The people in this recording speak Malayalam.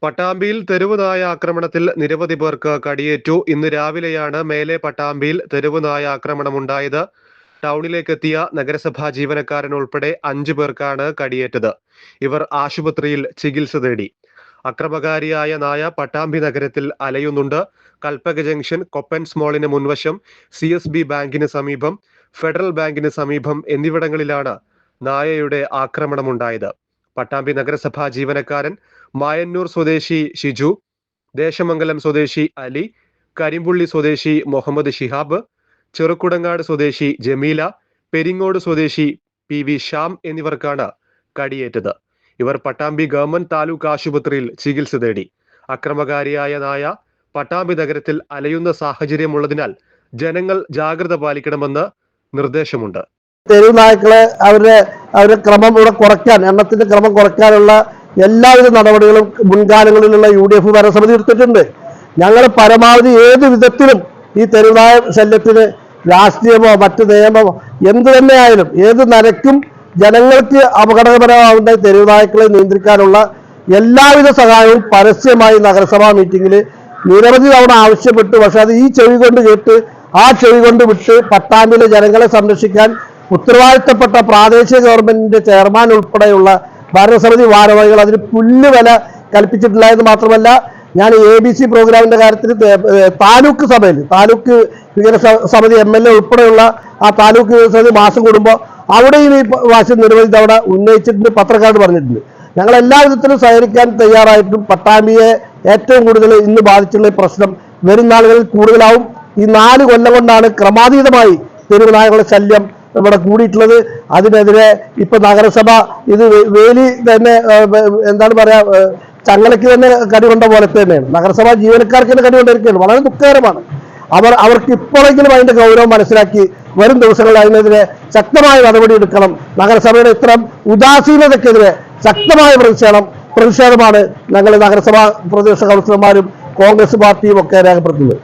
പട്ടാമ്പിയിൽ തെരുവുനായ ആക്രമണത്തിൽ നിരവധി പേർക്ക് കടിയേറ്റു. ഇന്ന് രാവിലെയാണ് മേലെ പട്ടാമ്പിയിൽ തെരുവുനായ ആക്രമണമുണ്ടായത്. ടൗണിലേക്കെത്തിയ നഗരസഭാ ജീവനക്കാരൻ ഉൾപ്പെടെ 5 പേർക്കാണ് കടിയേറ്റത്. ഇവർ ആശുപത്രിയിൽ ചികിത്സ തേടി. അക്രമകാരിയായ നായ പട്ടാമ്പി നഗരത്തിൽ അലയുന്നുണ്ട്. കൽപ്പക ജംഗ്ഷൻ, കൊപ്പൻസ് മോളിന് മുൻവശം, CSB ബാങ്കിന് സമീപം, ഫെഡറൽ ബാങ്കിന് സമീപം എന്നിവിടങ്ങളിലാണ് നായയുടെ ആക്രമണമുണ്ടായത്. പട്ടാമ്പി നഗരസഭാ ജീവനക്കാരൻ മായന്നൂർ സ്വദേശി ഷിജു, ദേശമംഗലം സ്വദേശി അലി, കരിമ്പുള്ളി സ്വദേശി മുഹമ്മദ് ഷിഹാബ്, ചെറുക്കുടങ്ങാട് സ്വദേശി ജമീല, പെരിങ്ങോട് സ്വദേശി PV ഷ്യാം എന്നിവർക്കാണ് കടിയേറ്റത്. ഇവർ പട്ടാമ്പി ഗവൺമെന്റ് താലൂക്ക് ആശുപത്രിയിൽ ചികിത്സ തേടി. അക്രമകാരിയായ നായ പട്ടാമ്പി നഗരത്തിൽ അലയുന്ന സാഹചര്യമുള്ളതിനാൽ ജനങ്ങൾ ജാഗ്രത പാലിക്കണമെന്ന് നിർദ്ദേശമുണ്ട്. തെരുവുനായ്ക്കളെ അവരുടെ ക്രമം ഇവിടെ കുറയ്ക്കാൻ, എണ്ണത്തിന്റെ ക്രമം കുറയ്ക്കാനുള്ള എല്ലാവിധ നടപടികളും മുൻകാലങ്ങളിലുള്ള UDF ഭരണസമിതി എടുത്തിട്ടുണ്ട്. ഞങ്ങൾ പരമാവധി ഏത് വിധത്തിലും ഈ തെരുവുനായ ശല്യത്തിന് രാഷ്ട്രീയമോ മറ്റ് നിയമമോ എന്തു തന്നെയായാലും ഏത് നിലയ്ക്കും ജനങ്ങൾക്ക് അപകടകരമാവുന്ന തെരുവുനായ്ക്കളെ നിയന്ത്രിക്കാനുള്ള എല്ലാവിധ സഹായവും പരസ്യമായി നഗരസഭാ മീറ്റിംഗിൽ നിരവധി തവണ ആവശ്യപ്പെട്ടു. പക്ഷെ അത് ഈ ചെവി കൊണ്ട് കേട്ട് ആ ചെവി കൊണ്ട് വിട്ട് പട്ടാമ്പിയിലെ ജനങ്ങളെ സംരക്ഷിക്കാൻ ഉത്തരവാദിത്തപ്പെട്ട പ്രാദേശിക ഗവൺമെന്റിന്റെ ചെയർമാൻ ഉൾപ്പെടെയുള്ള ഭരണസമിതി ഭാരവാഹികൾ അതിന് പുല്ലുവില കൽപ്പിച്ചിട്ടില്ല എന്ന് മാത്രമല്ല, ഞാൻ ABC പ്രോഗ്രാമിന്റെ കാര്യത്തിൽ താലൂക്ക് സഭയിൽ താലൂക്ക് വികസന സമിതി MLA ഉൾപ്പെടെയുള്ള ആ താലൂക്ക് വികസന സമിതി മാസം കൂടുമ്പോൾ അവിടെയും ഈ വാശി നിരവധി തവണ ഉന്നയിച്ചിട്ടുണ്ട്, പത്രക്കാരോട് പറഞ്ഞിട്ടുണ്ട്. ഞങ്ങൾ എല്ലാ വിധത്തിലും സഹകരിക്കാൻ തയ്യാറായിട്ടും പട്ടാമ്പിയെ ഏറ്റവും കൂടുതൽ ഇന്ന് ബാധിച്ചുള്ള പ്രശ്നം വരും നാളുകളിൽ കൂടുതലാവും. ഈ 4 കൊല്ലം കൊണ്ടാണ് ക്രമാതീതമായി തെരുവുനായകളുടെ ശല്യം ഇവിടെ കൂടിയിട്ടുള്ളത്. അതിനെതിരെ ഇപ്പൊ നഗരസഭ ഇത് വേലി തന്നെ എന്താണ് പറയാ, ചങ്ങലയ്ക്ക് തന്നെ കടികൊണ്ട പോലെ തന്നെയാണ്. നഗരസഭാ ജീവനക്കാർക്ക് തന്നെ കടികൊണ്ടിരിക്കുകയാണ്. വളരെ ദുഃഖകരമാണ്. അവർക്ക് ഇപ്പോഴെങ്കിലും അതിന്റെ ഗൗരവം മനസ്സിലാക്കി വരും ദിവസങ്ങളിൽ അതിനെതിരെ ശക്തമായ നടപടി എടുക്കണം. നഗരസഭയുടെ ഇത്തരം ഉദാസീനതയ്ക്കെതിരെ ശക്തമായ പ്രതിഷേധമാണ് ഞങ്ങൾ നഗരസഭാ പ്രതിപക്ഷ കൗൺസിലർമാരും കോൺഗ്രസ് പാർട്ടിയും ഒക്കെ രേഖപ്പെടുത്തുന്നത്.